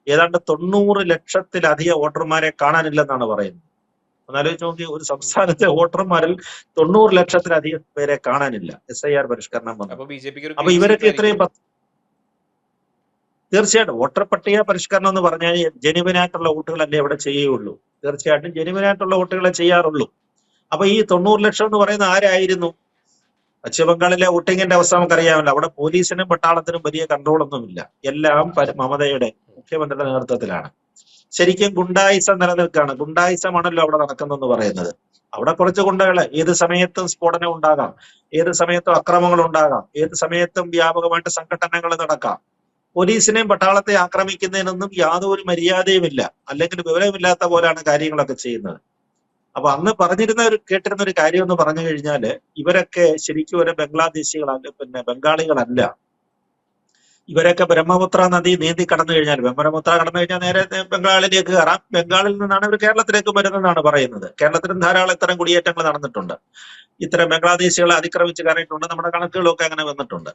ഏതാണ്ട് 90 ലക്ഷത്തിലധികം വോട്ടർമാരെ കാണാനില്ലെന്നാണ് പറയുന്നത്. ഒന്നാലോചിച്ച് നോക്കി, ഒരു സംസ്ഥാനത്തെ വോട്ടർമാരിൽ 90 ലക്ഷത്തിലധികം പേരെ കാണാനില്ല SIR പരിഷ്കരണം വന്നു. അപ്പൊ ഇവരൊക്കെ ഇത്രയും തീർച്ചയായിട്ടും വോട്ടർ പട്ടിക പരിഷ്കരണം എന്ന് പറഞ്ഞാൽ ജെനുവിനായിട്ടുള്ള വോട്ടുകളല്ലേ ഇവിടെ ചെയ്യുകയുള്ളൂ. തീർച്ചയായിട്ടും ജെനുവിനായിട്ടുള്ള വോട്ടുകളെ ചെയ്യാറുള്ളൂ. അപ്പൊ ഈ 90 ലക്ഷം എന്ന് പറയുന്ന ആരായിരുന്നു? പശ്ചിമബംഗാളിലെ വോട്ടിങ്ങിന്റെ അവസ്ഥ നമുക്കറിയാമല്ലോ. അവിടെ പോലീസിനും പട്ടാളത്തിനും വലിയ കൺട്രോളൊന്നുമില്ല. എല്ലാം മമതയുടെ മുഖ്യമന്ത്രിയുടെ നേതൃത്വത്തിലാണ്. ശരിക്കും ഗുണ്ടായിസം നിലനിൽക്കുകയാണ്. ഗുണ്ടായിസമാണല്ലോ അവിടെ നടക്കുന്നതെന്ന് പറയുന്നത്. അവിടെ കുറച്ച് ഗുണ്ടകള് ഏത് സമയത്തും സ്ഫോടനം ഉണ്ടാകാം, ഏത് സമയത്തും അക്രമങ്ങൾ ഉണ്ടാകാം, ഏത് സമയത്തും വ്യാപകമായിട്ട് സംഘടനകൾ നടക്കാം. പോലീസിനെയും പട്ടാളത്തെ ആക്രമിക്കുന്നതിനൊന്നും യാതൊരു മര്യാദയുമില്ല, അല്ലെങ്കിൽ വിവരമില്ലാത്ത പോലെയാണ് കാര്യങ്ങളൊക്കെ ചെയ്യുന്നത്. അപ്പൊ അന്ന് കേട്ടിരുന്ന ഒരു കാര്യം എന്ന് പറഞ്ഞു കഴിഞ്ഞാല്, ഇവരൊക്കെ ശരിക്കും ഒരു ബംഗ്ലാദേശികളല്ല, ബംഗാളികളല്ല. ഇവരൊക്കെ ബ്രഹ്മപുത്ര നദി നീന്തി കടന്നു കഴിഞ്ഞാൽ, ബ്രഹ്മപുത്ര കടന്നു കഴിഞ്ഞാൽ നേരെ ബംഗാളിലേക്ക് കയറാം. ബംഗാളിൽ നിന്നാണ് ഇവർ കേരളത്തിലേക്ക് വരുന്നതെന്നാണ് പറയുന്നത്. കേരളത്തിലും ധാരാളം ഇത്തരം കുടിയേറ്റങ്ങൾ നടന്നിട്ടുണ്ട്. ഇത്തരം ബംഗ്ലാദേശികളെ അതിക്രമിച്ച് കയറിയിട്ടുണ്ട്. നമ്മുടെ കണക്കുകളൊക്കെ അങ്ങനെ വന്നിട്ടുണ്ട്.